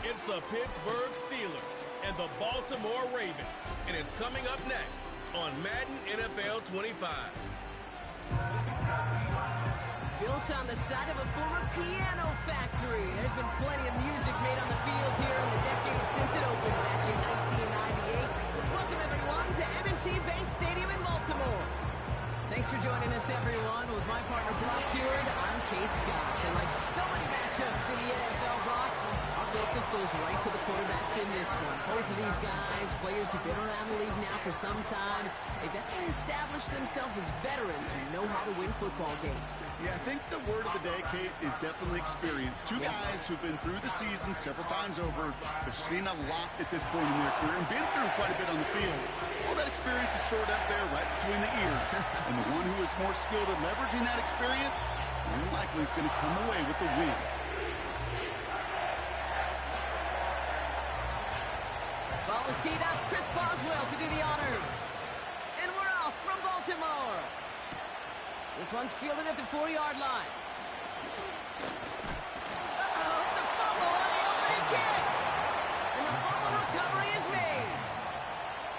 It's the Pittsburgh Steelers and the Baltimore Ravens, and it's coming up next on Madden NFL 25. Built on the side of a former piano factory, there's been plenty of music made on the field here in the decade since it opened back in 1998. Welcome, everyone, to M&T Bank Stadium in Baltimore. Thanks for joining us, everyone. With my partner, Brock Heward, I'm Kate Scott. And like so many matchups in the NFL, Brock, our focus goes right to the quarterbacks in this one. Both of these guys, players who've been around the league now for some time, they've definitely established themselves as veterans who know how to win football games. Yeah, I think the word of the day, Kate, is definitely experience. Two guys who've been through the season several times over, have seen a lot at this point in their career and been through quite a bit on the field. All that experience is stored up there right between the ears. And the one who is more skilled at leveraging that experience, more than likely is going to come away with the win. Ball was teed up. Chris Boswell to do the honors. And we're off from Baltimore. This one's fielded at the 4-yard line. Uh-oh, it's a fumble on the opening kick. And the fumble recovery is made.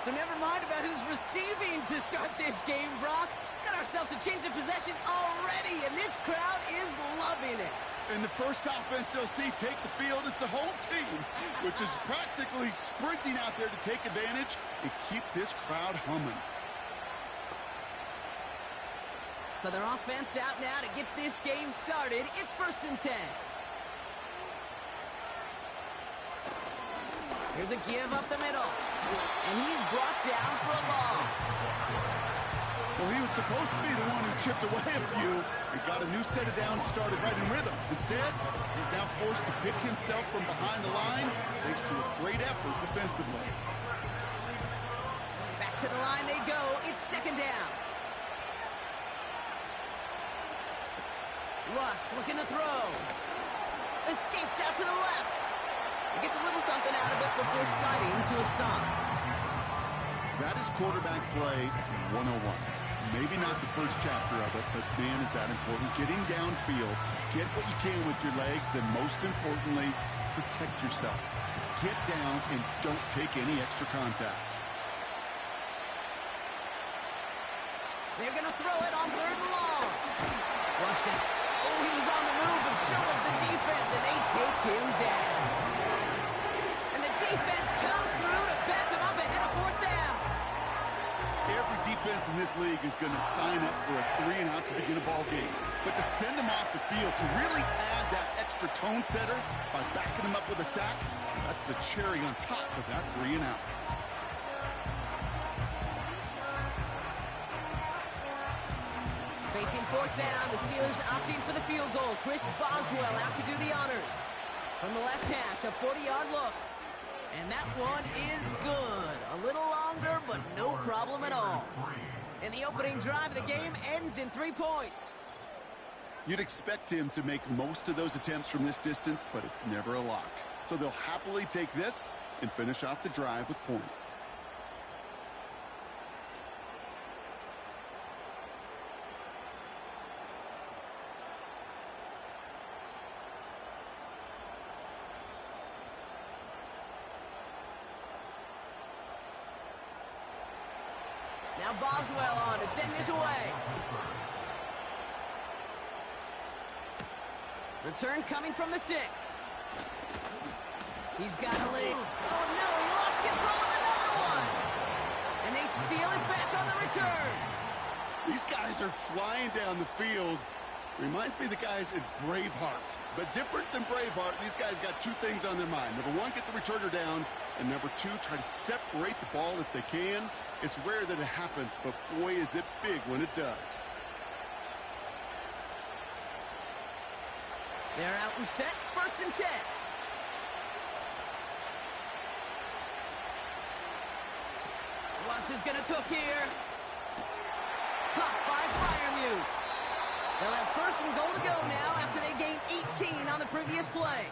So never mind about who's receiving to start this game, Brock. Got ourselves a change of possession already, and this crowd is loving it. And the first offense you'll see take the field is the home team, which is practically sprinting out there to take advantage and keep this crowd humming. So their offense out now to get this game started. It's 1st and 10. Here's a give up the middle. And he's brought down for a loss. Well, he was supposed to be the one who chipped away a few and got a new set of downs started right in rhythm. Instead, he's now forced to pick himself from behind the line thanks to a great effort defensively. Back to the line they go. It's 2nd down. Russ looking to throw. Escapes out to the left. He gets a little something out of it before sliding to a stop. That is quarterback play 101. Maybe not the first chapter of it, but man, is that important. Getting downfield, get what you can with your legs, then most importantly, protect yourself. Get down and don't take any extra contact. They're going to throw it on 3rd and long. Flushed it. Oh, he was on the move, but so was the defense, and they take him down. And the defense comes through to back him up ahead of 4th down. Every defense in this league is going to sign up for a 3-and-out to begin a ball game. But to send him off the field, to really add that extra tone setter by backing him up with a sack, that's the cherry on top of that 3-and-out. Facing 4th down, the Steelers opting for the field goal. Chris Boswell out to do the honors. From the left hash, a 40-yard look. And that one is good. A little longer, but no problem at all. And the opening drive of the game ends in 3 points. You'd expect him to make most of those attempts from this distance, but it's never a lock. So they'll happily take this and finish off the drive with points. Now Boswell on to send this away. Return coming from the 6. He's got a lead. Oh no, he lost control of another one. And they steal it back on the return. These guys are flying down the field. Reminds me of the guys at Braveheart. But different than Braveheart, these guys got 2 things on their mind. Number 1, get the returner down. And number 2, try to separate the ball if they can. It's rare that it happens, but boy, is it big when it does. They're out and set. 1st and 10. Russ is going to cook here. Caught by Freiermuth. They'll have 1st and goal to go now after they gained 18 on the previous play.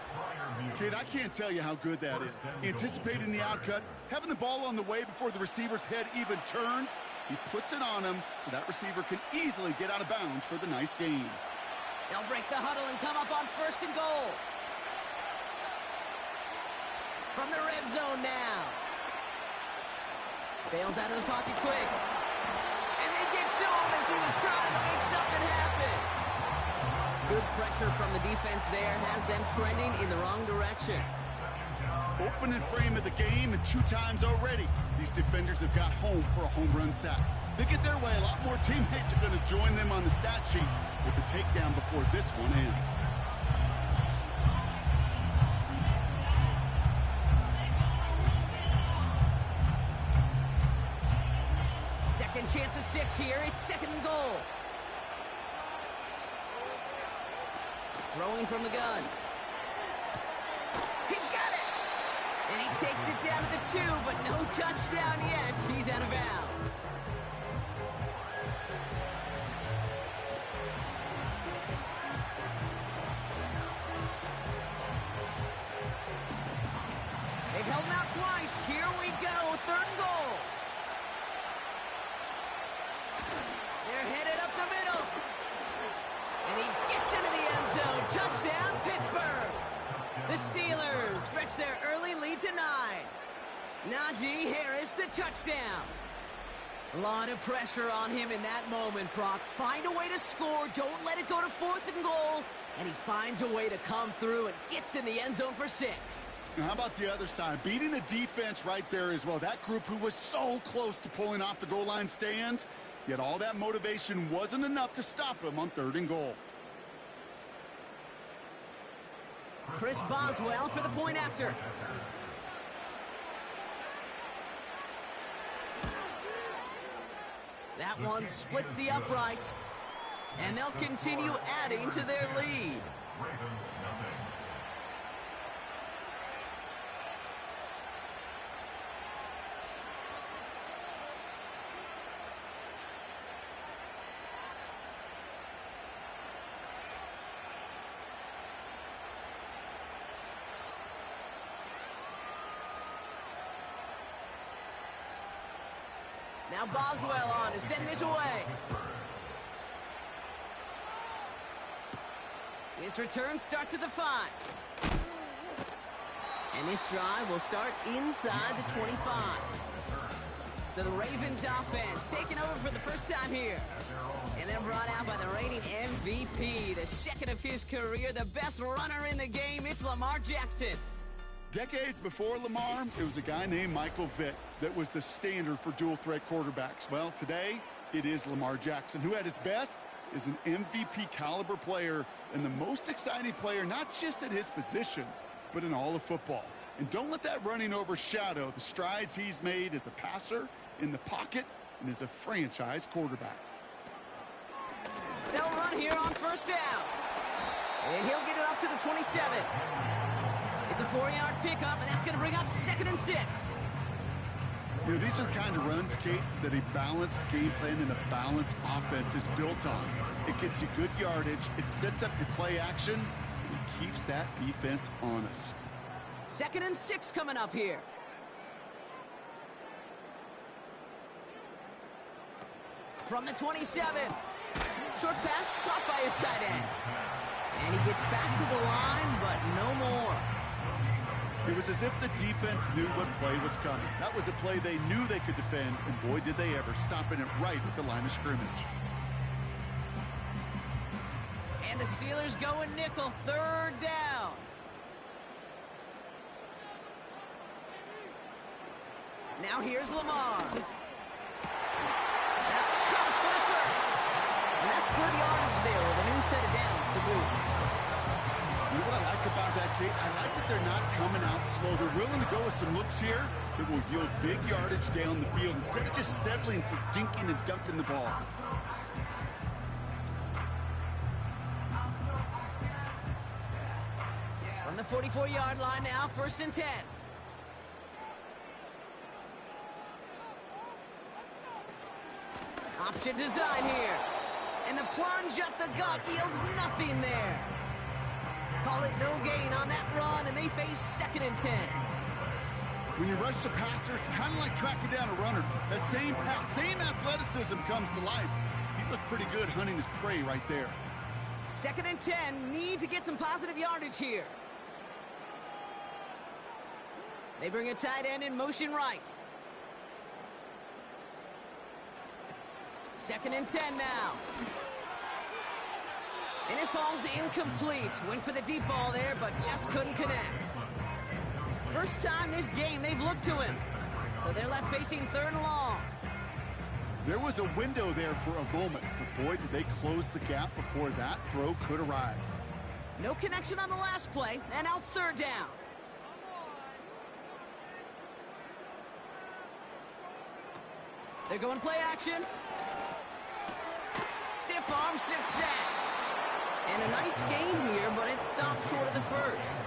Kid, I can't tell you how good that is. Anticipating the outcut, having the ball on the way before the receiver's head even turns, he puts it on him so that receiver can easily get out of bounds for the nice gain. They'll break the huddle and come up on 1st and goal. From the red zone now. Bails out of the pocket quick. And they get to him as he was trying to make something happen. Good pressure from the defense there has them trending in the wrong direction. Opening frame of the game, and 2 times already, these defenders have got home for a home run sack. They get their way, a lot more teammates are going to join them on the stat sheet with the takedown before this one ends. Second chance at 6 here. It's 2nd and goal. Throwing from the gun. He's got it! And he takes it down to the 2, but no touchdown yet. He's out of bounds. They've held him out twice. Here we go. 3rd and goal. They're headed up the middle. And he gets into the end zone. Touchdown, Pittsburgh. The Steelers stretch their early lead to 9. Najee Harris, the touchdown. A lot of pressure on him in that moment, Brock. Find a way to score. Don't let it go to 4th and goal. And he finds a way to come through and gets in the end zone for 6. Now, how about the other side? Beating the defense right there as well. That group who was so close to pulling off the goal line stand, yet all that motivation wasn't enough to stop him on 3rd and goal. Chris Boswell for the point after. That one splits the uprights. And they'll continue adding to their lead. Now Boswell on to send this away. This return starts at the 5. And this drive will start inside the 25. So the Ravens offense taking over for the first time here. And then brought out by the reigning MVP, the 2nd of his career, the best runner in the game. It's Lamar Jackson. Decades before Lamar, it was a guy named Michael Vick that was the standard for dual-threat quarterbacks. Well, today, it is Lamar Jackson, who at his best is an MVP-caliber player and the most exciting player, not just at his position, but in all of football. And don't let that running overshadow the strides he's made as a passer, in the pocket, and as a franchise quarterback. They'll run here on 1st down. And he'll get it up to the 27. It's a 4-yard pickup, and that's going to bring up 2nd and 6. You know, these are the kind of runs, Kate, that a balanced game plan and a balanced offense is built on. It gets you good yardage, it sets up your play action, and it keeps that defense honest. 2nd and 6 coming up here. From the 27. Short pass caught by his tight end. And he gets back to the line, but no more. It was as if the defense knew what play was coming. That was a play they knew they could defend, and boy, did they ever, stopping it right at the line of scrimmage. And the Steelers go in nickel, 3rd down. Now here's Lamar. That's caught for the 1st. And that's good yardage there with a new set of downs to boot. You know what I like about that, Kate? I like that they're not coming out slow. They're willing to go with some looks here that will yield big yardage down the field instead of just settling for dinking and dunking the ball. From the 44-yard line now, 1st and 10. Option design here. And the plunge up the gut yields nothing there. Call it no gain on that run, and they face 2nd and 10. When you rush the passer, it's kind of like tracking down a runner. That same pass, same athleticism comes to life. He looked pretty good hunting his prey right there. 2nd and 10, need to get some positive yardage here. They bring a tight end in motion right. 2nd and 10 now. And it falls incomplete. Went for the deep ball there, but just couldn't connect. First time this game they've looked to him. So they're left facing 3rd and long. There was a window there for a moment, but boy, did they close the gap before that throw could arrive. No connection on the last play, and now it's 3rd down. They're going play action. Stiff arm success. And a nice game here, but it stopped short of the first.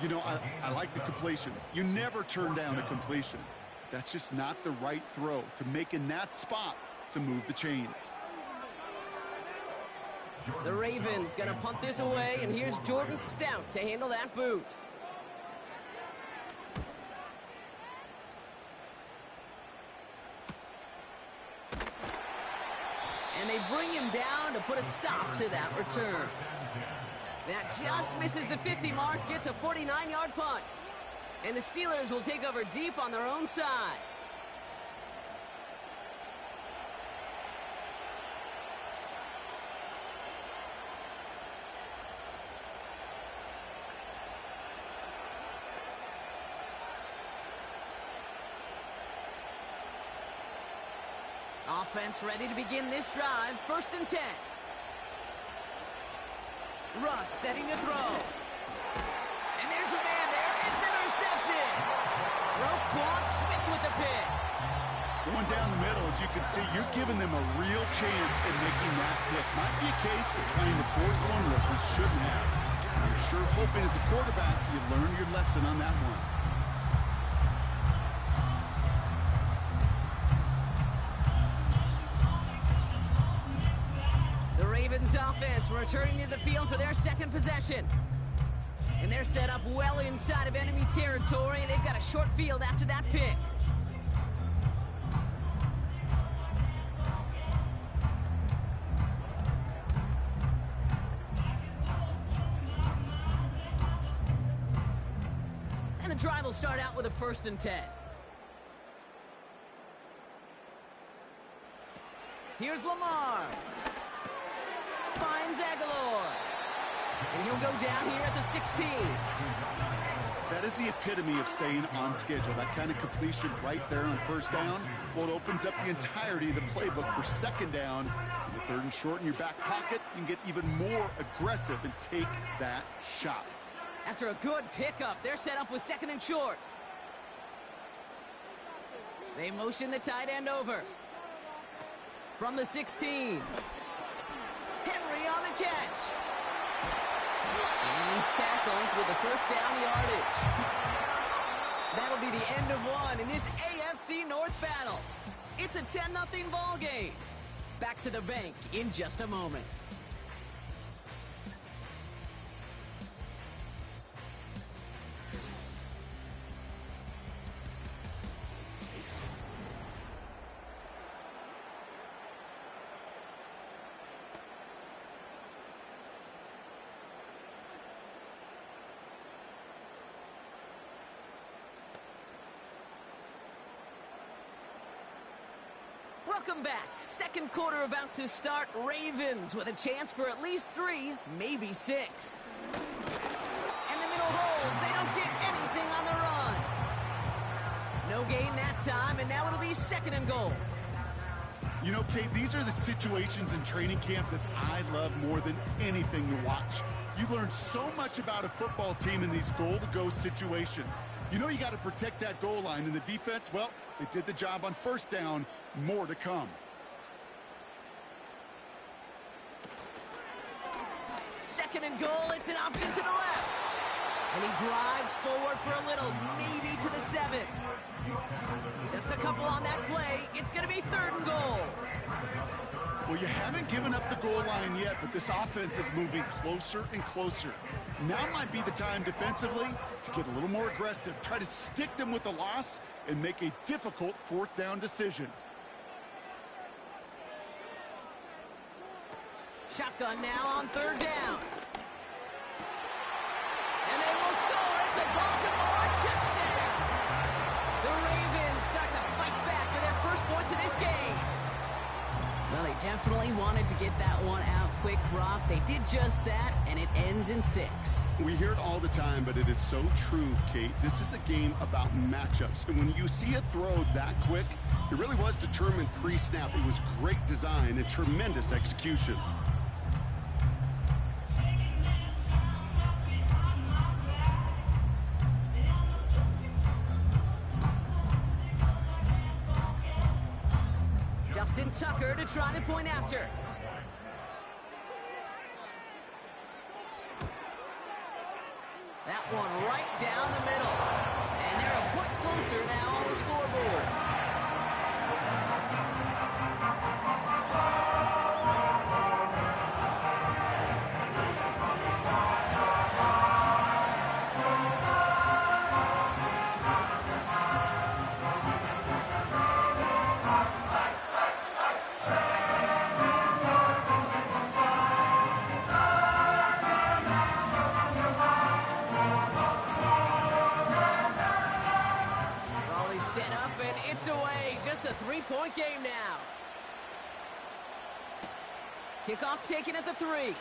You know, I like the completion. You never turn down a completion. That's just not the right throw to make in that spot to move the chains. The Ravens going to punt this away, and here's Jordan Stout to handle that boot. And they bring him down to put a stop to that return. That just misses the 50 mark, gets a 49-yard punt. And the Steelers will take over deep on their own side. Offense ready to begin this drive. 1st and 10. Russ setting to throw. And there's a man there. It's intercepted. Roquan Smith with the pick. Going down the middle, as you can see, you're giving them a real chance in making that pick. Might be a case of trying to force one that we shouldn't have. You're sure hoping as a quarterback you learn your lesson on that one. Offense returning to the field for their 2nd possession. And they're set up well inside of enemy territory. They've got a short field after that pick. And the drive will start out with a 1st and 10. Here's Lamar. Finds Aguilar. And he'll go down here at the 16. That is the epitome of staying on schedule. That kind of completion right there on 1st down. Well, it opens up the entirety of the playbook for 2nd down. With 3rd and short in your back pocket, you can get even more aggressive and take that shot. After a good pickup, they're set up with 2nd and short. They motion the tight end over. From the 16. Henry on the catch. And he's tackled with the 1st down yardage. That'll be the end of one in this AFC North battle. It's a 10-0 ball game. Back to the bank in just a moment. Welcome back. 2nd quarter about to start. Ravens with a chance for at least 3, maybe 6. And the middle holds. They don't get anything on the run. No gain that time, and now it'll be 2nd and goal. You know, Kate, these are the situations in training camp that I love more than anything to watch. You learn so much about a football team in these goal-to-go situations. You know you got to protect that goal line, and the defense, well, they did the job on 1st down. More to come. 2nd and goal. It's an option to the left. And he drives forward for a little, maybe to the 7. Just a couple on that play. It's going to be 3rd and goal. Well, you haven't given up the goal line yet, but this offense is moving closer and closer. Now might be the time defensively to get a little more aggressive, try to stick them with the loss, and make a difficult 4th down decision. Shotgun now on 3rd down. And they will score. It's a Baltimore touchdown. Really wanted to get that one out quick, Brock. They did just that, and it ends in 6. We hear it all the time, but it is so true, Kate. This is a game about matchups. And when you see a throw that quick, it really was determined pre-snap. It was great design and tremendous execution. Justin Tucker to try the point after. That one right down the middle. And they're a point closer now on the scoreboard. Set up, and it's away. Just a 3-point game now. Kickoff taken at the 3.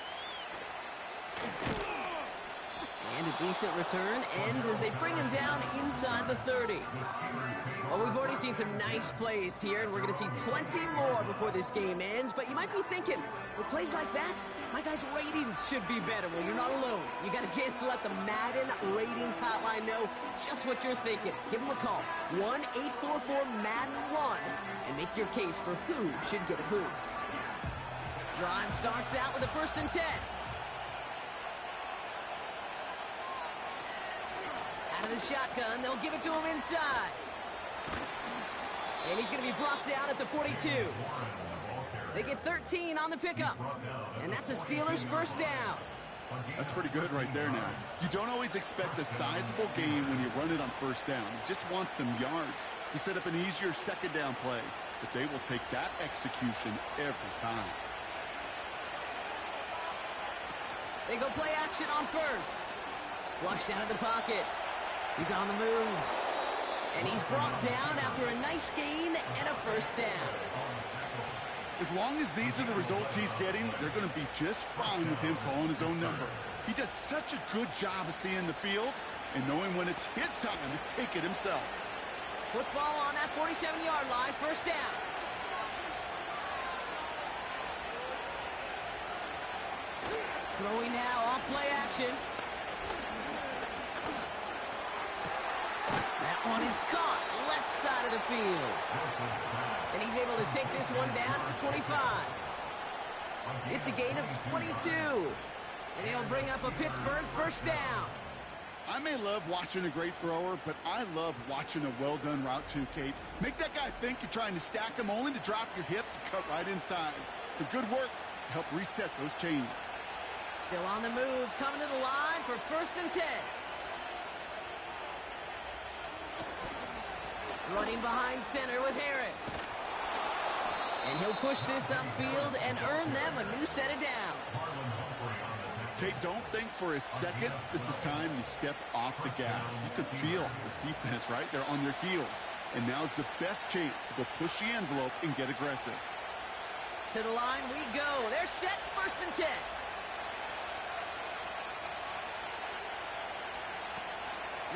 And a decent return ends as they bring him down inside the 30. Well, we've already seen some nice plays here, and we're going to see plenty more before this game ends. But you might be thinking, with plays like that, my guys' ratings should be better. Well, you're not alone. You got a chance to let the Madden ratings hotline know just what you're thinking. Give them a call, 1-844-MADDEN-1, and make your case for who should get a boost. Drive starts out with a 1st and 10. Out of the shotgun, they'll give it to him inside. And he's going to be blocked down at the 42. They get 13 on the pickup. And that's a Steelers 1st down. That's pretty good right there now. You don't always expect a sizable gain when you run it on 1st down. You just want some yards to set up an easier 2nd down play. But they will take that execution every time. They go play action on 1st. Flushed out of the pocket. He's on the move. And he's brought down after a nice gain and a 1st down. As long as these are the results he's getting, they're going to be just fine with him calling his own number. He does such a good job of seeing the field and knowing when it's his time to take it himself. Football on that 47-yard line, 1st down. Throwing now off play action. That one is caught left side of the field. And he's able to take this one down to the 25. It's a gain of 22. And he'll bring up a Pittsburgh 1st down. I may love watching a great thrower, but I love watching a well-done route too, Kate. Make that guy think you're trying to stack him only to drop your hips and cut right inside. Some good work to help reset those chains. Still on the move, coming to the line for 1st and 10. Running behind center with Harris. And he'll push this upfield and earn them a new set of downs. Kate, don't think for a second this is time you step off the gas. You can feel this defense right there on their heels. And now's the best chance to go push the envelope and get aggressive. To the line we go. They're set, 1st and 10.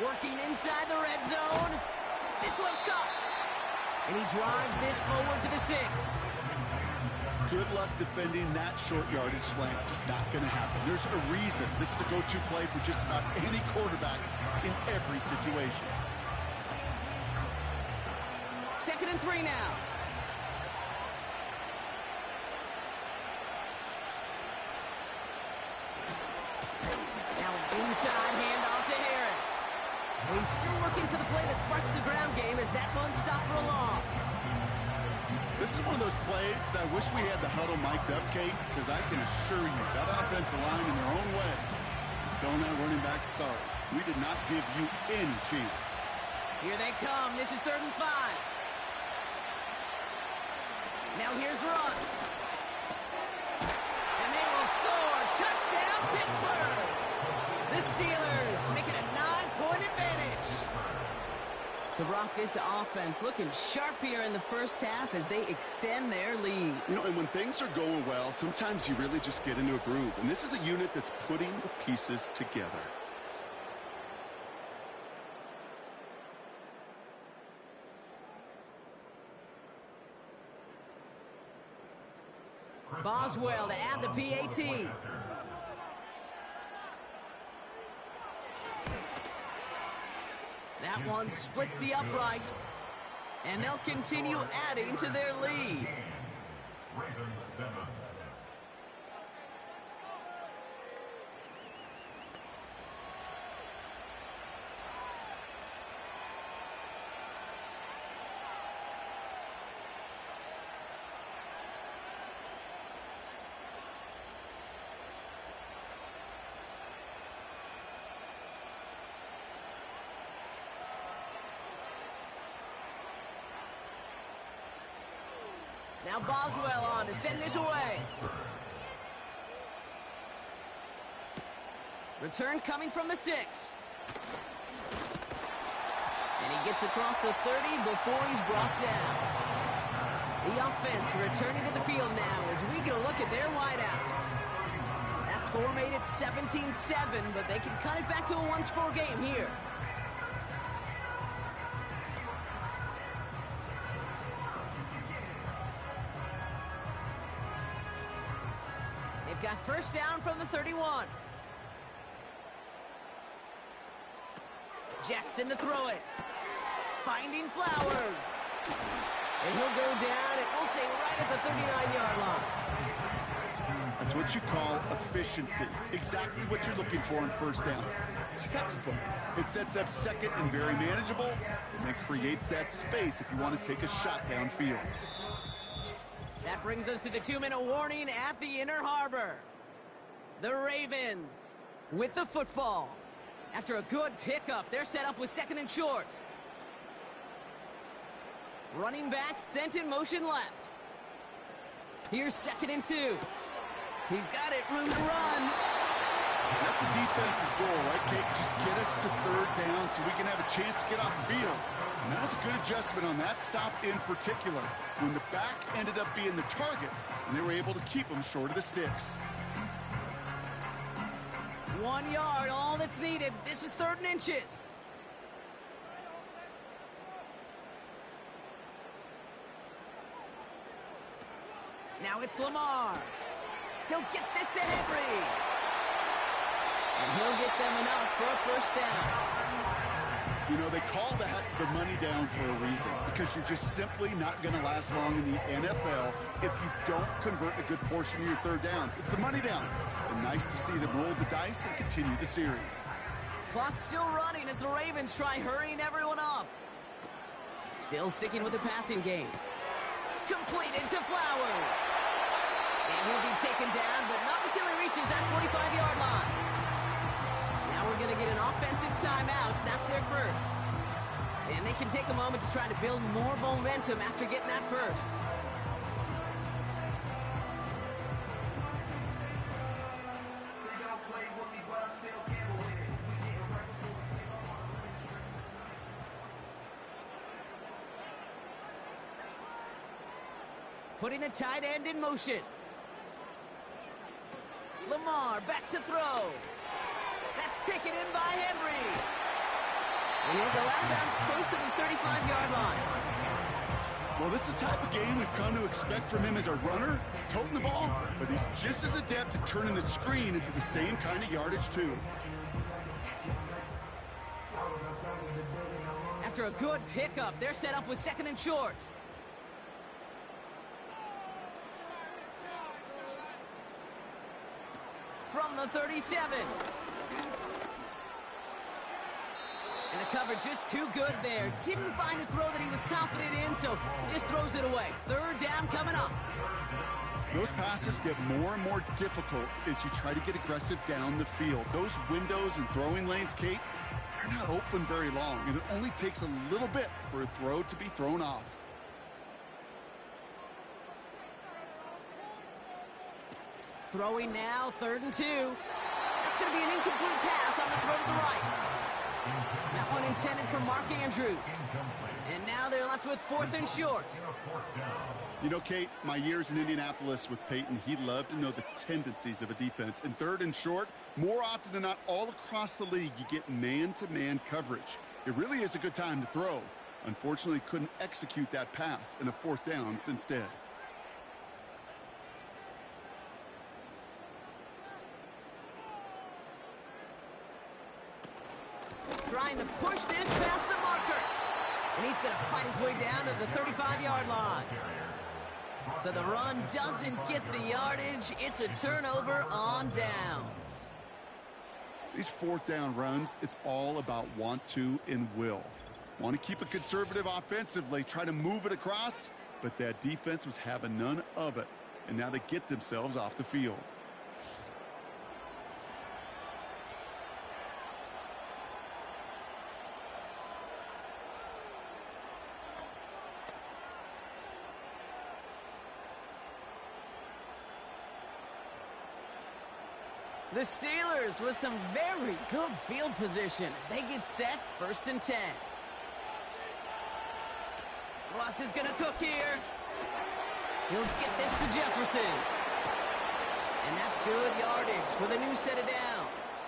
Working inside the red zone. This one's caught. And he drives this forward to the 6. Good luck defending that short yardage slant. Just not going to happen. There's a reason this is a go-to play for just about any quarterback in every situation. 2nd and 3 now. Now an inside handoff to Harris. He's still looking for the play that sparks the ground game as that one stopped for a loss. This is one of those plays that I wish we had the huddle mic'd up, Kate, because I can assure you that offensive line in their own way is telling that running back, sorry, we did not give you any chance. Here they come. This is 3rd and 5. Now here's Russ. And they will score. Touchdown, Pittsburgh. The Steelers make it a 9-point advantage. So, Brock, this offense looking sharp here in the first half as they extend their lead. You know, and when things are going well, sometimes you really just get into a groove. And this is a unit that's putting the pieces together. Boswell to add the PAT. That one splits the uprights. And they'll continue adding to their lead. Now Boswell on to send this away. Return coming from the 6. And he gets across the 30 before he's brought down. The offense returning to the field now as we get a look at their wideouts. That score made it 17-7, but they can cut it back to a one-score game here. Got first down from the 31. Jackson to throw it. Finding Flowers. And he'll go down, and we'll say right at the 39-yard line. That's what you call efficiency. Exactly what you're looking for on first down. Textbook. It sets up second and very manageable, and then creates that space if you want to take a shot downfield. That brings us to the 2-minute warning at the Inner Harbor. The Ravens with the football. After a good pickup, they're set up with 2nd and short. Running back sent in motion left. Here's 2nd and 2. He's got it, room to run. That's a defense's goal, right, Kate? Just get us to 3rd down so we can have a chance to get off the field. And that was a good adjustment on that stop in particular, when the back ended up being the target, and they were able to keep them short of the sticks. 1 yard, all that's needed. This is 3rd and inches. Now it's Lamar. He'll get this to Henry. And he'll get them enough for a first down. You know, they call that the money down for a reason, because you're just simply not going to last long in the NFL if you don't convert a good portion of your 3rd downs. It's the money down. And nice to see them roll the dice and continue the series. Clock's still running as the Ravens try hurrying everyone up. Still sticking with the passing game. Completed to Flowers. And he'll be taken down, but not until he reaches that 45-yard line. Now we're going to get an offensive timeout. That's their first. And they can take a moment to try to build more momentum after getting that first. Putting the tight end in motion. Lamar back to throw. That's taken in by Henry. And he'll go out of bounds close to the 35-yard line. Well, this is the type of game we've come to expect from him as a runner, toting the ball, but he's just as adept at turning the screen into the same kind of yardage, too. After a good pickup, they're set up with 2nd and short. From the 37. And the cover just too good there. Didn't find a throw that he was confident in, so just throws it away. 3rd down coming up. Those passes get more and more difficult as you try to get aggressive down the field. Those windows and throwing lanes, Kate, they're not open very long, and it only takes a little bit for a throw to be thrown off. Throwing now, 3rd and 2. That's going to be an incomplete pass on the throw to the right. That one intended for Mark Andrews. And now they're left with 4th and short. You know, Kate, my years in Indianapolis with Peyton, he loved to know the tendencies of a defense. In 3rd and short, more often than not, all across the league, you get man-to-man coverage. It really is a good time to throw. Unfortunately, couldn't execute that pass in a 4th down instead. Trying to push this past the marker. And he's going to fight his way down to the 35-yard line. So the run doesn't get the yardage. It's a turnover on downs. These 4th down runs, it's all about want to and will. Want to keep it conservative offensively, try to move it across, but that defense was having none of it. And now they get themselves off the field. The Steelers with some very good field position as they get set 1st and 10. Russ is going to cook here. He'll get this to Jefferson. And that's good yardage with a new set of downs.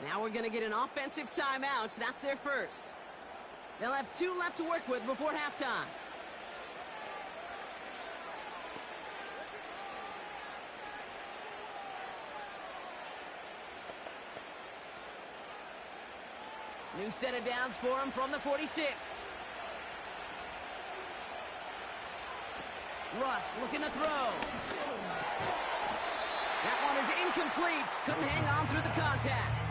Now we're going to get an offensive timeout. That's their first. They'll have 2 left to work with before halftime. New set of downs for him from the 46. Russ looking to throw. That one is incomplete. Couldn't hang on through the contact.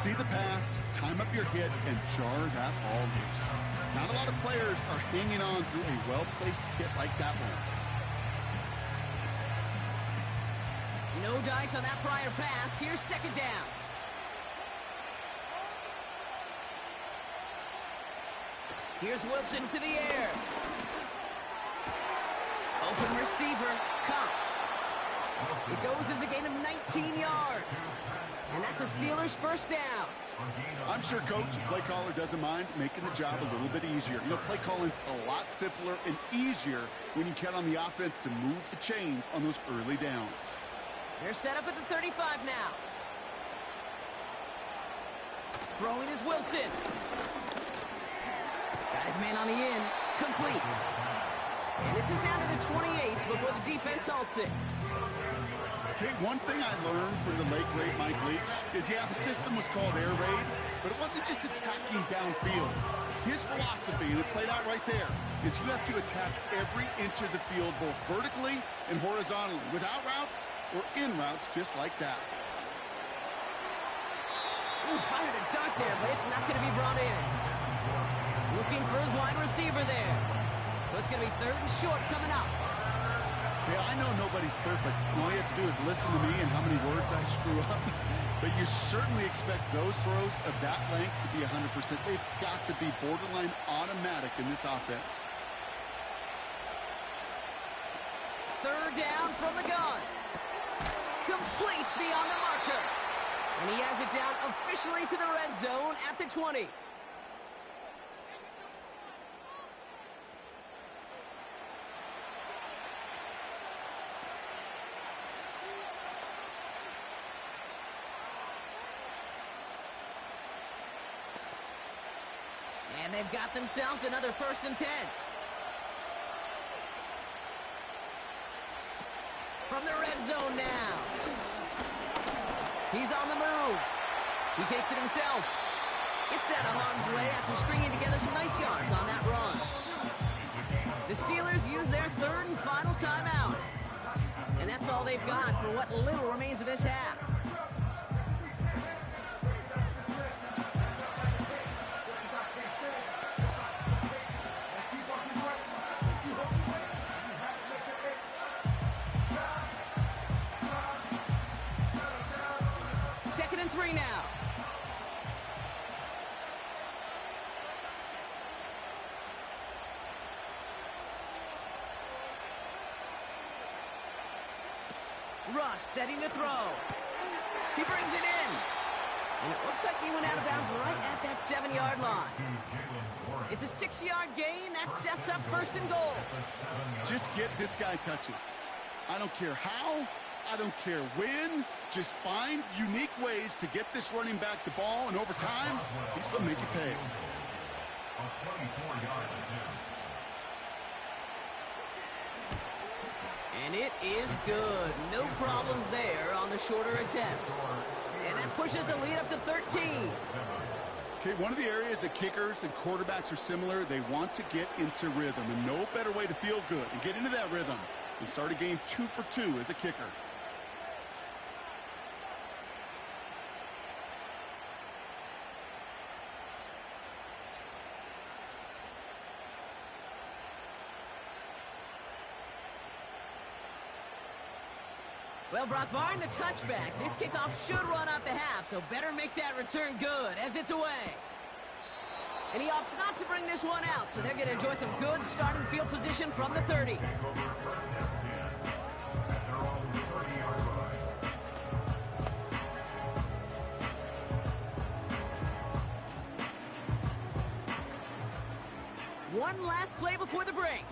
See the pass, time up your hit, and jar that ball loose. Not a lot of players are hanging on through a well-placed hit like that one. No dice on that prior pass. Here's 2nd down. Here's Wilson to the air. Open receiver, caught. It goes as a gain of 19 yards. And that's a Steelers 1st down. I'm sure Coach and play caller doesn't mind making the job a little bit easier. You know, play calling's a lot simpler and easier when you count on the offense to move the chains on those early downs. They're set up at the 35 now. Throwing is Wilson. Got his man on the in. Complete. And this is down to the 28 before the defense halts it. Okay, one thing I learned from the late, great Mike Leach is, yeah, the system was called air raid, but it wasn't just attacking downfield. His philosophy, and it played out right there, is you have to attack every inch of the field, both vertically and horizontally, without routes or in routes just like that. Ooh, fired a dart there, but it's not going to be brought in. Looking for his wide receiver there. So it's going to be 3rd and short coming up. Yeah, I know nobody's perfect. All you have to do is listen to me and how many words I screw up. But you certainly expect those throws of that length to be 100%. They've got to be borderline automatic in this offense. 3rd down from the gun. Complete beyond the marker. And he has it down officially to the red zone at the 20. And they've got themselves another 1st and 10. From the red zone now. He's on the move. He takes it himself. It's out of harm's way after stringing together some nice yards on that run. The Steelers use their 3rd and final timeout. And that's all they've got for what little remains of this half. Second and 3 now. Russ setting to throw. He brings it in. And it looks like he went out of bounds right at that 7-yard line. It's a 6-yard gain. That sets up 1st and goal. Just get this guy touches. I don't care how. I don't care when. Just find unique ways to get this running back the ball, and over time, he's going to make you pay. And it is good. No problems there on the shorter attempt. And that pushes the lead up to 13. Okay, one of the areas that kickers and quarterbacks are similar, they want to get into rhythm, and no better way to feel good and get into that rhythm than start a game 2 for 2 as a kicker. Well, Brock, barring the touchback, this kickoff should run out the half, so better make that return good as it's away. And he opts not to bring this one out, so they're going to enjoy some good starting field position from the 30. One last play before the break.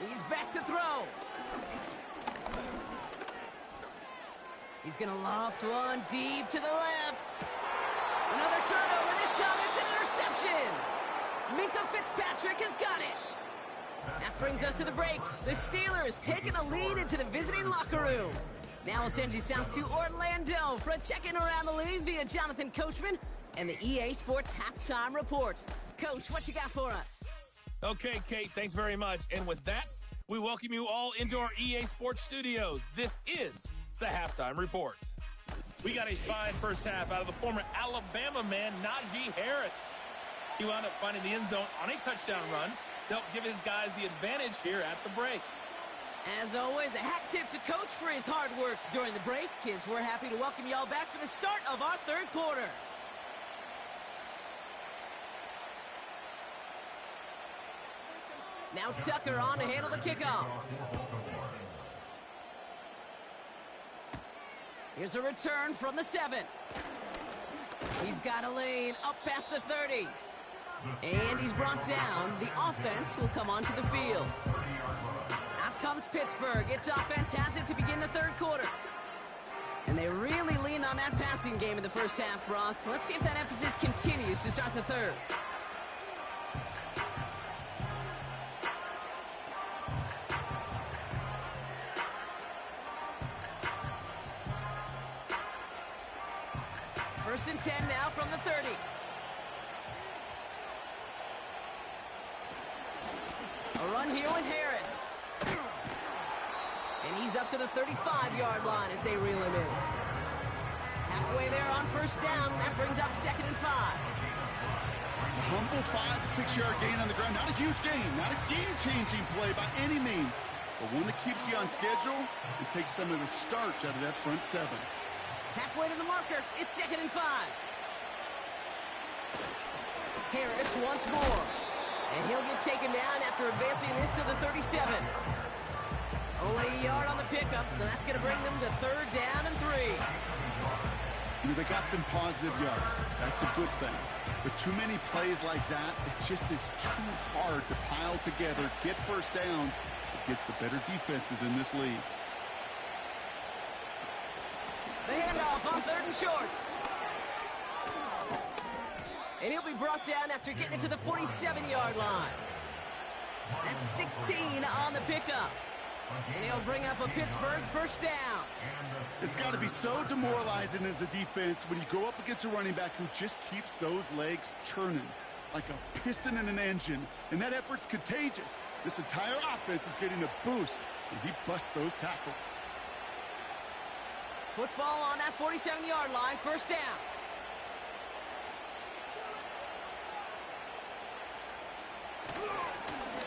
He's back to throw. He's going to loft one deep to the left. Another turnover. This time it's an interception. Minka Fitzpatrick has got it. That brings us to the break. The Steelers taking a lead into the visiting locker room. Now we'll send you south to Orlando for a check-in around the league via Jonathan Coachman and the EA Sports Halftime Report. Coach, what you got for us? Okay, Kate, thanks very much. And with that, we welcome you all into our EA Sports studios. This is the Halftime Report. We got a fine first half out of the former Alabama man, Najee Harris. He wound up finding the end zone on a touchdown run to help give his guys the advantage here at the break. As always, a hat tip to Coach for his hard work during the break, as we're happy to welcome y'all back for the start of our third quarter. Now Tucker on to handle the kickoff. Here's a return from the 7. He's got a lane up past the 30. And he's brought down. The offense will come onto the field. Out comes Pittsburgh. Its offense has it to begin the third quarter. And they really lean on that passing game in the first half, Brock. Let's see if that emphasis continues to start the third. First and 10 now from the 30. A run here with Harris. And he's up to the 35-yard line as they reel him in. Halfway there on first down. That brings up 2nd and 5. A humble 5 to 6 yard gain on the ground. Not a huge gain. Not a game-changing play by any means. But one that keeps you on schedule and takes some of the starch out of that front 7. Halfway to the marker, it's 2nd and 5. Harris once more. And he'll get taken down after advancing this to the 37. Only a yard on the pickup, so that's going to bring them to 3rd down and 3. You know, they got some positive yards. That's a good thing. But too many plays like that, it just is too hard to pile together, get first downs against the better defenses in this league. The handoff on 3rd and short. And he'll be brought down after getting it to the 47-yard line. That's 16 on the pickup. And he'll bring up a Pittsburgh first down. It's got to be so demoralizing as a defense when you go up against a running back who just keeps those legs churning like a piston in an engine. And that effort's contagious. This entire offense is getting a boost, and he busts those tackles. Football on that 47-yard line, first down.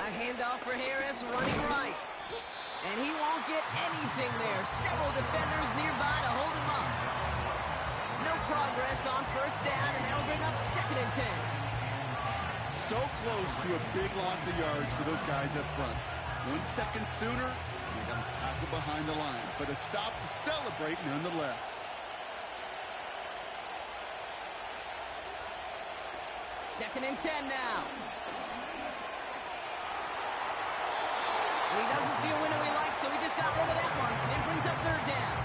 A handoff for Harris, running right. And he won't get anything there. Several defenders nearby to hold him up. No progress on first down, and that'll bring up 2nd and 10. So close to a big loss of yards for those guys up front. 1 second sooner, They got a tackle behind the line, but a stop to celebrate nonetheless. Second and 10 now. And he doesn't see a window he likes, so he just got rid of that one and brings up third down.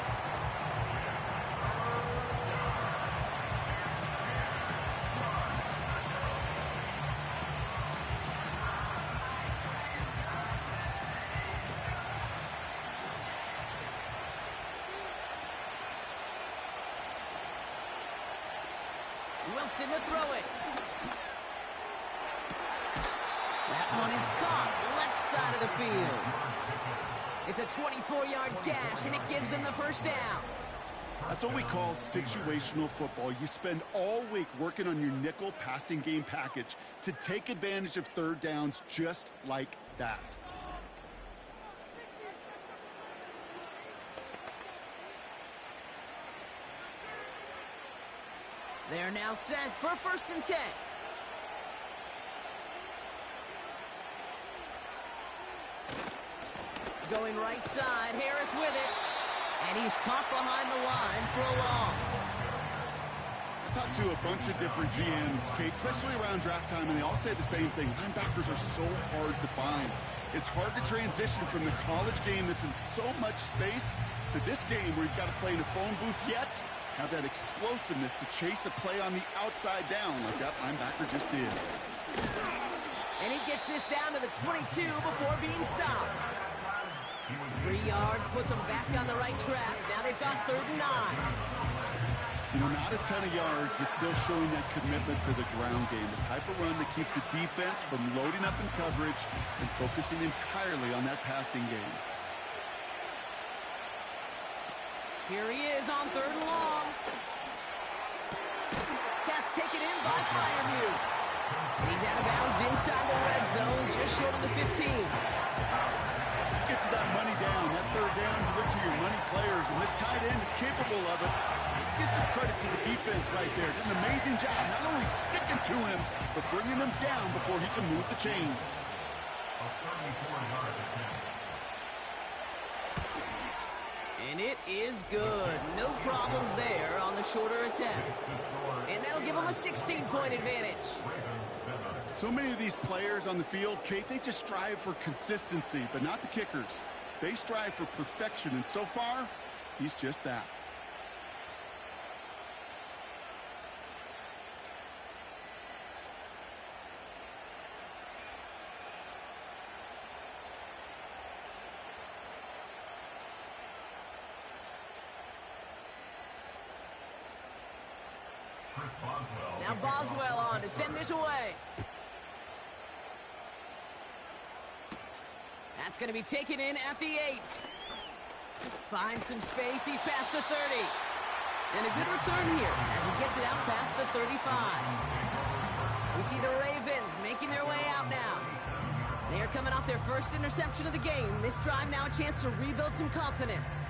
Wilson to throw it. That one is caught left side of the field. It's a 24-yard gash, and it gives them the first down. That's what we call situational football. You spend all week working on your nickel passing game package to take advantage of third downs just like that. They're now set for first and 10. Going right side, Harris with it. And he's caught behind the line for a loss. I talked to a bunch of different GMs, Kate, especially around draft time, and they all say the same thing. Linebackers are so hard to find. It's hard to transition from the college game that's in so much space to this game where you've got to play in a phone booth, yet have that explosiveness to chase a play on the outside down like that linebacker just did. And he gets this down to the 22 before being stopped. 3 yards puts them back on the right track. Now they've got third and 9. You know, not a ton of yards, but still showing that commitment to the ground game. The type of run that keeps the defense from loading up in coverage and focusing entirely on that passing game. Here he is on third and long. Gets taken in by Freiermuth. And he's out of bounds inside the red zone, just short of the 15. Get to that money down. That third down, you look to your money players, and this tight end is capable of it. Let's give some credit to the defense right there. Did an amazing job, not only sticking to him, but bringing him down before he can move the chains. And it is good. No problems there on the shorter attempt. And that'll give them a 16-point advantage. So many of these players on the field, Kate, they just strive for consistency, but not the kickers. They strive for perfection, and so far, he's just that. Now Boswell on to send this away. That's going to be taken in at the 8. Finds some space. He's past the 30. And a good return here as he gets it out past the 35. We see the Ravens making their way out now. They are coming off their first interception of the game. This drive now a chance to rebuild some confidence.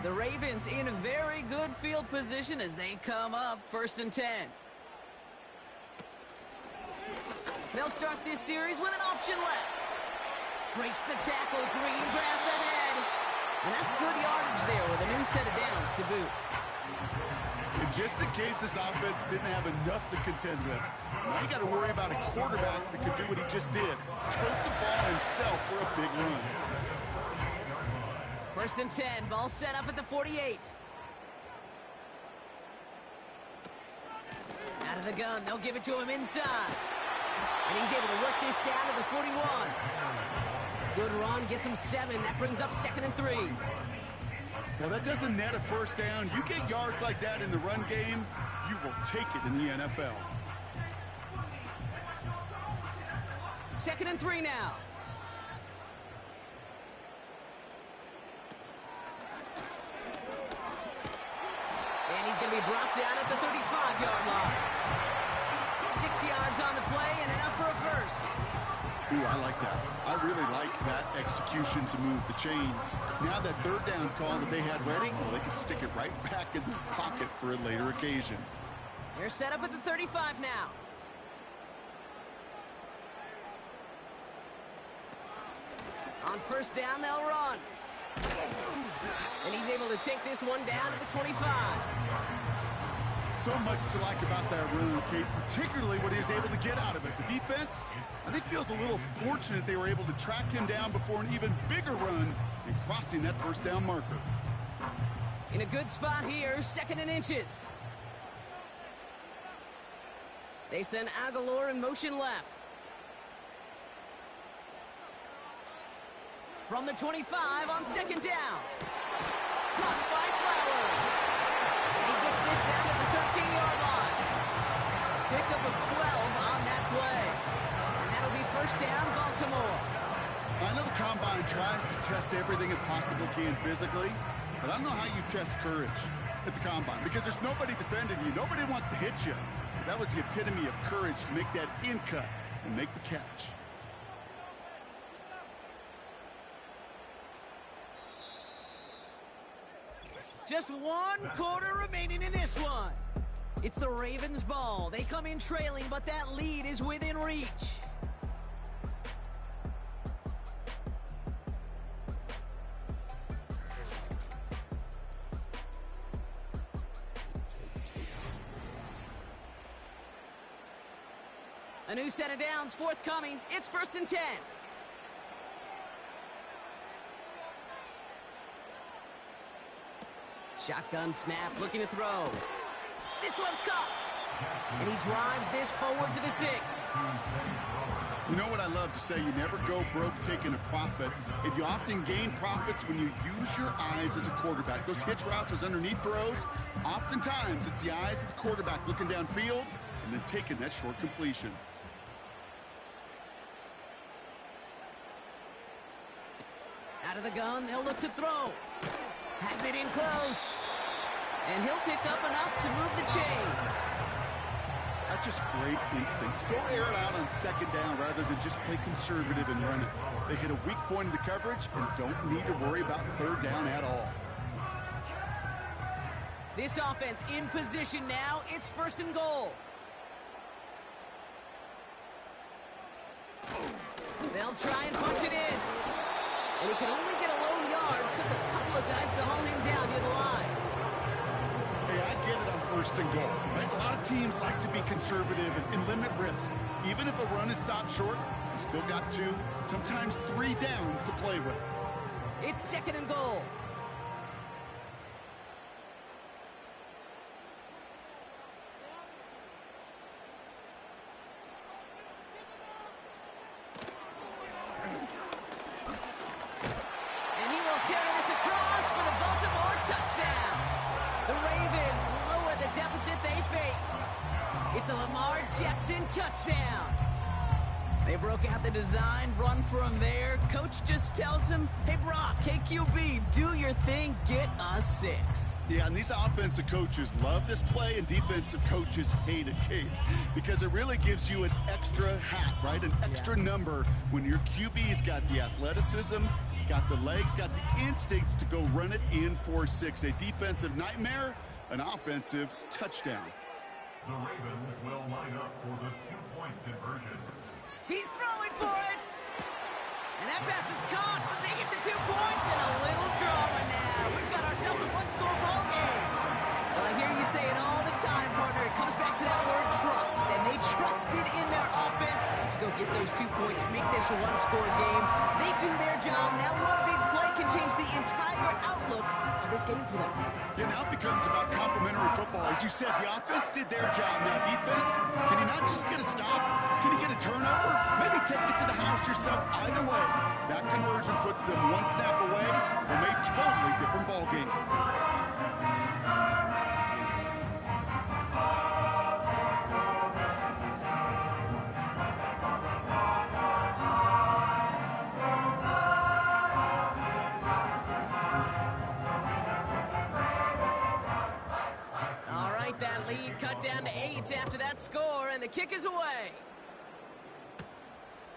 The Ravens in a very good field position as they come up first and 10. They'll start this series with an option left. Breaks the tackle, Green grass ahead. And that's good yardage there with a new set of downs to boot. And just in case this offense didn't have enough to contend with, now you got to worry about a quarterback that could do what he just did. Tote the ball himself for a big run. First and 10, ball set up at the 48. Out of the gun, they'll give it to him inside. And he's able to work this down to the 41. Good run, gets him 7. That brings up second and 3. Well, that doesn't net a first down. You get yards like that in the run game, you will take it in the NFL. Second and 3 now. And he's going to be brought down at the 35-yard line. 6 yards on the play and enough for a first. Ooh, I like that. I really like that execution to move the chains. Now that third down call that they had ready, well, they can stick it right back in the pocket for a later occasion. They're set up at the 35 now. On first down, they'll run. And he's able to take this one down to the 25. So much to like about that run, Kate, particularly what he was able to get out of it. The defense, I think, feels a little fortunate they were able to track him down before an even bigger run and crossing that first down marker. In a good spot here, 2nd and inches. They send Aguilar in motion left. From the 25 on 2nd down. Caught by Flower. And he gets this down to the 13-yard line. Pickup of 12 on that play. And that'll be first down, Baltimore. I know the Combine tries to test everything it possibly can physically, but I don't know how you test courage at the Combine because there's nobody defending you. Nobody wants to hit you. That was the epitome of courage to make that in cut and make the catch. Just 1 quarter remaining in this one. It's the Ravens' ball. They come in trailing, but that lead is within reach. A new set of downs forthcoming. It's 1st and 10. Shotgun snap, looking to throw. This one's caught. And he drives this forward to the 6. You know what I love to say? You never go broke taking a profit. And you often gain profits when you use your eyes as a quarterback. Those hitch routes, those underneath throws, oftentimes it's the eyes of the quarterback looking downfield and then taking that short completion. Out of the gun, they'll look to throw. Has it in close. And he'll pick up enough to move the chains. That's just great instincts. Go air it out on 2nd down rather than just play conservative and run it. They hit a weak point in the coverage and don't need to worry about 3rd down at all. This offense in position now. It's 1st and goal. They'll try and punch it in. And he can only get a low yard. Took a couple of guys to haul him down near the line. Hey, I get it on 1st and goal. Right? A lot of teams like to be conservative and limit risk. Even if a run is stopped short, you still got 2, sometimes 3 downs to play with. It's 2nd and goal. It's a Lamar Jackson touchdown. They broke out the design, run for him there. Coach just tells him, hey, Brock, hey, QB, do your thing, get us 6. Yeah, and these offensive coaches love this play, and defensive coaches hate it, Kate, because it really gives you an extra hat, right? An extra number when your QB's got the athleticism, got the legs, got the instincts to go run it in for 6. A defensive nightmare, an offensive touchdown. The Ravens will line up for the 2-point conversion. He's throwing for it. And that pass is caught. They get the 2 points and a little drama now. We've got ourselves a 1-score ball game. Well, I hear you say it all the time, partner. It comes back to that word trust. And they trusted in their offense to go get those 2 points, make this a 1-score game. They do their job. Now one big play can change the entire outlook of this game for them. Yeah, now it becomes about complementary football. As you said, the offense did their job. Now defense, can you not just get a stop? Can you get a turnover? Maybe take it to the house yourself. Either way, that conversion puts them 1 snap away from a totally different ball game. That lead cut down to 8 after that score, and the kick is away.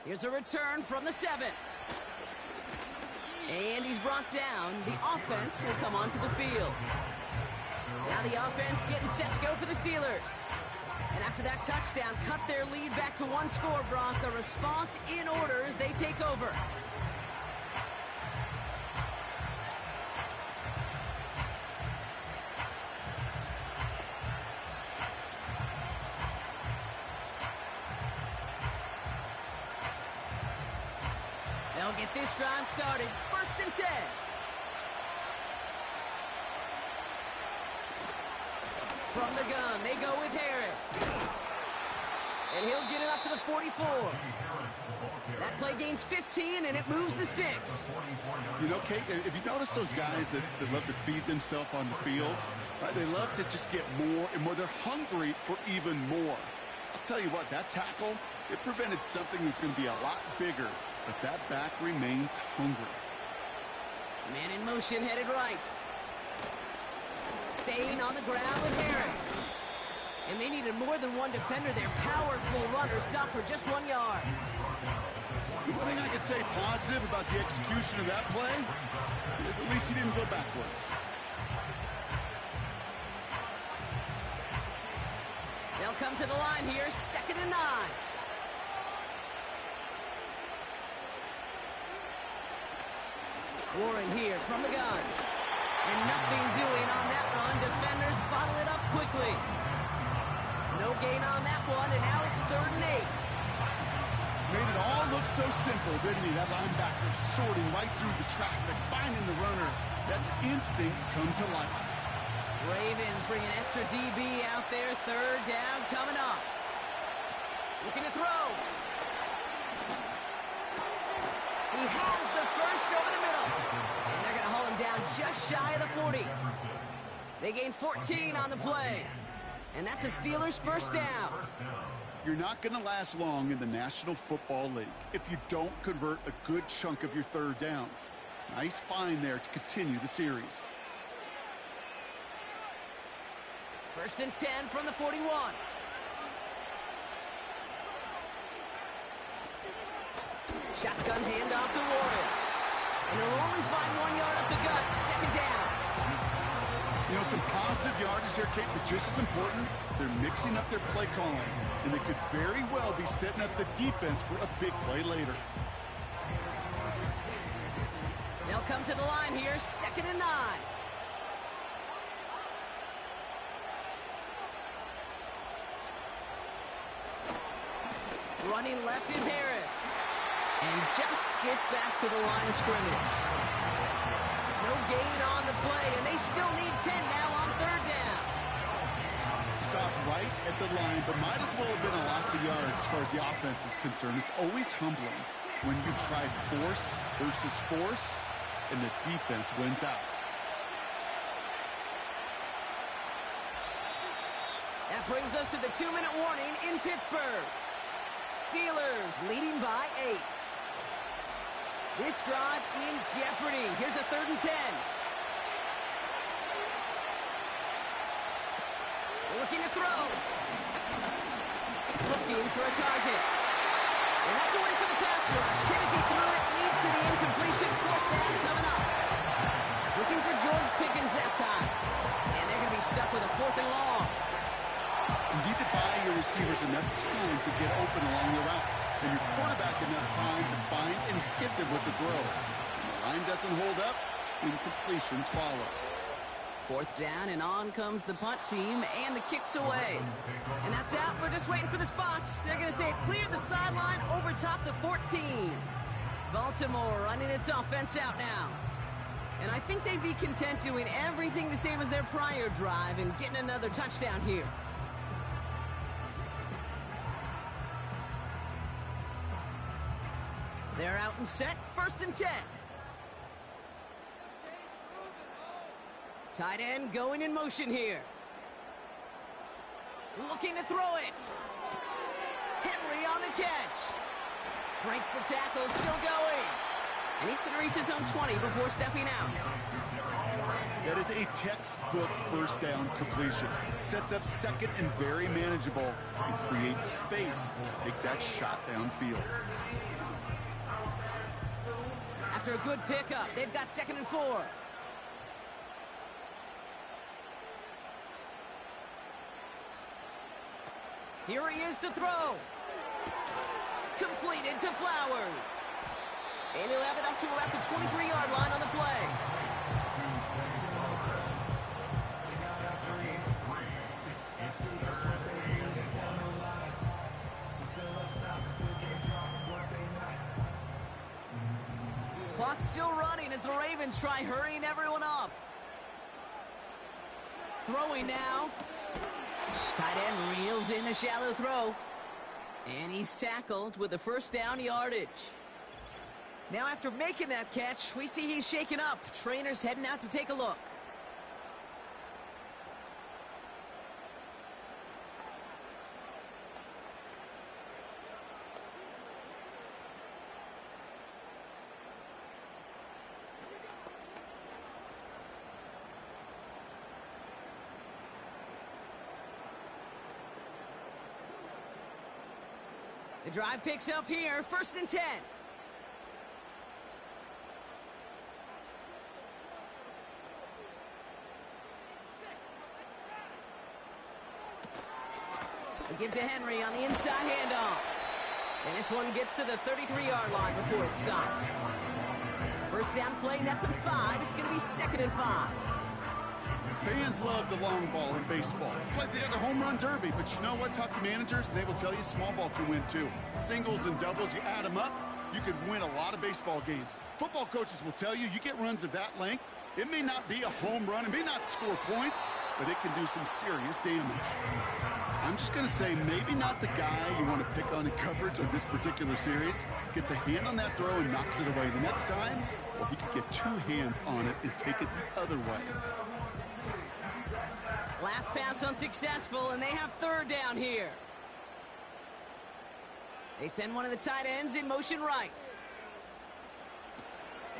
Here's a return from the 7. And he's brought down. The offense will come onto the field. Now the offense getting set to go for the Steelers. And after that touchdown, cut their lead back to one score, Brock. A response in order as they take over. They'll get this drive started. 1st and 10. From the gun, they go with Harris. And he'll get it up to the 44. That play gains 15, and it moves the sticks. You know, Kate, if you notice those guys that love to feed themselves on the field, right? They love to just get more and more. They're hungry for even more. I'll tell you what, that tackle, it prevented something that's going to be a lot bigger. But that back remains hungry. Man in motion, headed right. Staying on the ground with Harris. And they needed more than one defender. Their powerful runner stopped for just 1 yard. The one thing I could say positive about the execution of that play is at least he didn't go backwards. They'll come to the line here, 2nd and 9. Warren here from the gun. And nothing doing on that run. Defenders bottle it up quickly. No gain on that one, and now it's 3rd and 8. Made it all look so simple, didn't he? That linebacker sorting right through the traffic, finding the runner. That's instincts come to life. Ravens bring an extra DB out there. 3rd down coming up. Looking to throw. He has the first over the middle. And they're going to haul him down just shy of the 40. They gain 14 on the play. And that's a Steelers 1st down. You're not going to last long in the National Football League if you don't convert a good chunk of your 3rd downs. Nice find there to continue the series. 1st and 10 from the 41. Shotgun handoff to Warren. And he'll only find 1 yard up the gut. 2nd down. You know, some positive yardage there, Kate, but just as important, they're mixing up their play calling. And they could very well be setting up the defense for a big play later. They'll come to the line here, 2nd and 9. Running left is Harris. And just gets back to the line of scrimmage. No gain on the play, and they still need 10 now on 3rd down. Stopped right at the line, but might as well have been a loss of yards as far as the offense is concerned. It's always humbling when you try force versus force, and the defense wins out. That brings us to the 2-minute warning in Pittsburgh. Steelers leading by 8. This drive in jeopardy. Here's a 3rd and 10. Looking to throw. Looking for a target. And that's a win for the pass rush. As he threw it, leads to the incompletion. 4th down coming up. Looking for George Pickens that time. And they're going to be stuck with a 4th and long. You need to buy your receivers enough time to get open along the route, and your quarterback enough time to find and hit them with the throw. When the line doesn't hold up, incompletions follow. 4th down, and on comes the punt team, and the kick's away. And that's out. We're just waiting for the spots. They're going to say it cleared the sideline over top the 14. Baltimore running its offense out now. And I think they'd be content doing everything the same as their prior drive and getting another touchdown here. They're out and set. 1st and 10. Tight end going in motion here. Looking to throw it. Henry on the catch. Breaks the tackle, still going. And he's going to reach his own 20 before stepping out. That is a textbook 1st down completion. Sets up 2nd and very manageable and creates space to take that shot downfield. After a good pickup, they've got 2nd and 4. Here he is to throw. Completed to Flowers. And he'll have it up to about the 23-yard line on the play. Clock's still running as the Ravens try hurrying everyone up. Throwing now. Tight end reels in the shallow throw. And he's tackled with the first down yardage. Now after making that catch, we see he's shaken up. Trainer's heading out to take a look. The drive picks up here, 1st and 10. They give to Henry on the inside handoff. And this one gets to the 33-yard line before it's stopped. First down play, nets him 5. It's going to be 2nd and 5. Fans love the long ball in baseball. It's like they got the home run derby, but you know what? Talk to managers, and they will tell you small ball can win too. Singles and doubles, you add them up, you can win a lot of baseball games. Football coaches will tell you, you get runs of that length, it may not be a home run, it may not score points, but it can do some serious damage. I'm just going to say, maybe not the guy you want to pick on in coverage of this particular series. Gets a hand on that throw and knocks it away. The next time, well, he could get 2 hands on it and take it the other way. Last pass unsuccessful, and they have 3rd down here. They send one of the tight ends in motion right.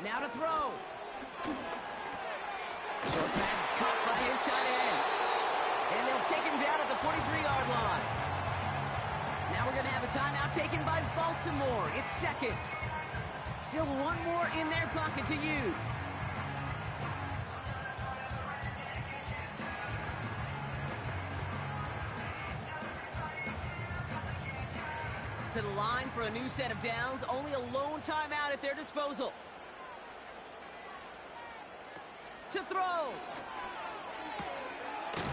Now to throw. Short pass caught by his tight end. And they'll take him down at the 43-yard line. Now we're going to have a timeout taken by Baltimore. It's 2nd. Still 1 more in their pocket to use. To the line for a new set of downs. Only a lone timeout at their disposal. To throw.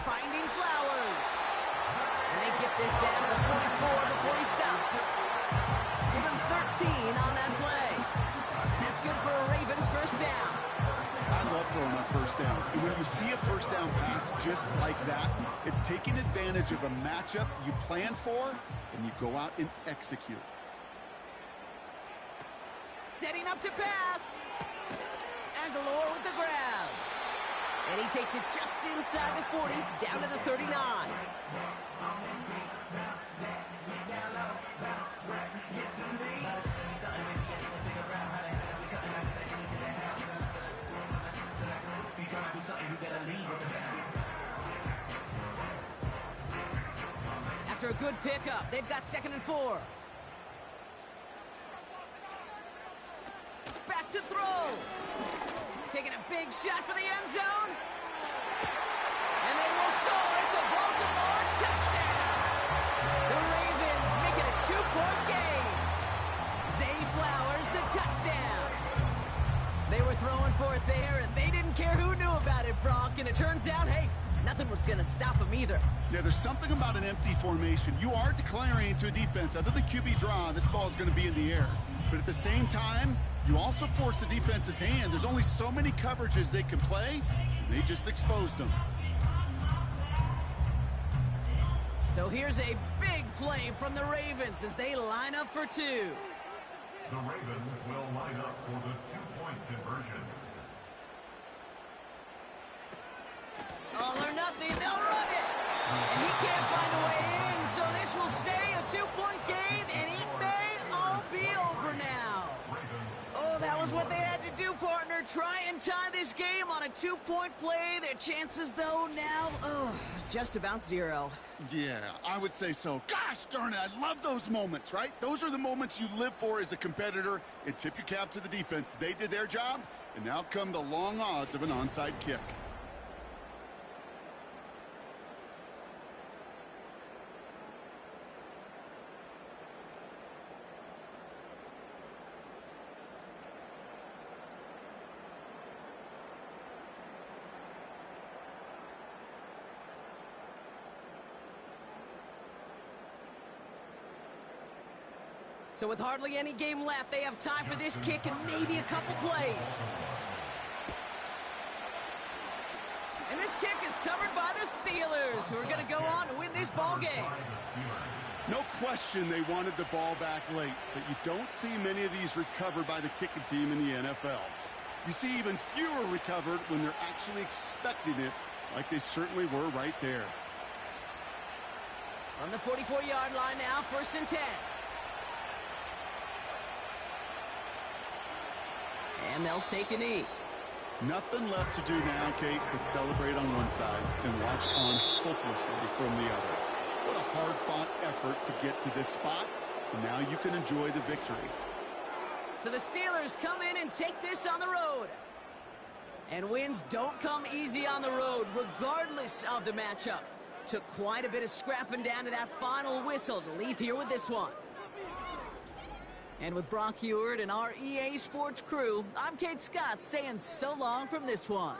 Finding Flowers. And they get this down to the 44 before he stopped. Give him 13 on that play. And that's good for a Ravens first down. I love throwing on first down. And when you see a first down pass just like that, it's taking advantage of a matchup you plan for, and you go out and execute. Setting up to pass. Aguilar with the grab. And he takes it just inside the 40, down to the 39. After a good pickup, they've got 2nd and 4. Back to throw. Taking a big shot for the end zone. And they will score. It's a Baltimore touchdown. The Ravens make it a 2-point game. Zay Flowers, the touchdown. They were throwing for it there, and they didn't care who knew about it, Brock. And it turns out, hey, nothing was going to stop them either. Yeah, there's something about an empty formation. You are declaring to a defense, other than QB draw, this ball is going to be in the air. But at the same time, you also force the defense's hand. There's only so many coverages they can play, and they just exposed them. So here's a big play from the Ravens as they line up for 2. The Ravens will line up for the 2-point conversion. All or nothing, they'll run it. And he can't find a way in, so this will stay a 2-point game, and it may all be over now. Oh, that was what they had to do, partner. Try and tie this game on a 2-point play. Their chances, though, now, just about 0. Yeah, I would say so. Gosh darn it, I love those moments, right? Those are the moments you live for as a competitor. And tip your cap to the defense. They did their job, and now come the long odds of an onside kick. So with hardly any game left, they have time for this kick and maybe a couple plays. And this kick is covered by the Steelers, who are going to go on to win this ball game. No question they wanted the ball back late, but you don't see many of these recovered by the kicking team in the NFL. You see even fewer recovered when they're actually expecting it, like they certainly were right there. On the 44-yard line now, 1st and 10. And they'll take a knee. Nothing left to do now, Kate, but celebrate on one side and watch on hopelessly from the other. What a hard-fought effort to get to this spot, and now you can enjoy the victory. So the Steelers come in and take this on the road. And wins don't come easy on the road, regardless of the matchup. Took quite a bit of scrapping down to that final whistle to leave here with this one. And with Brock Heward and our EA Sports crew, I'm Kate Scott saying so long from this one.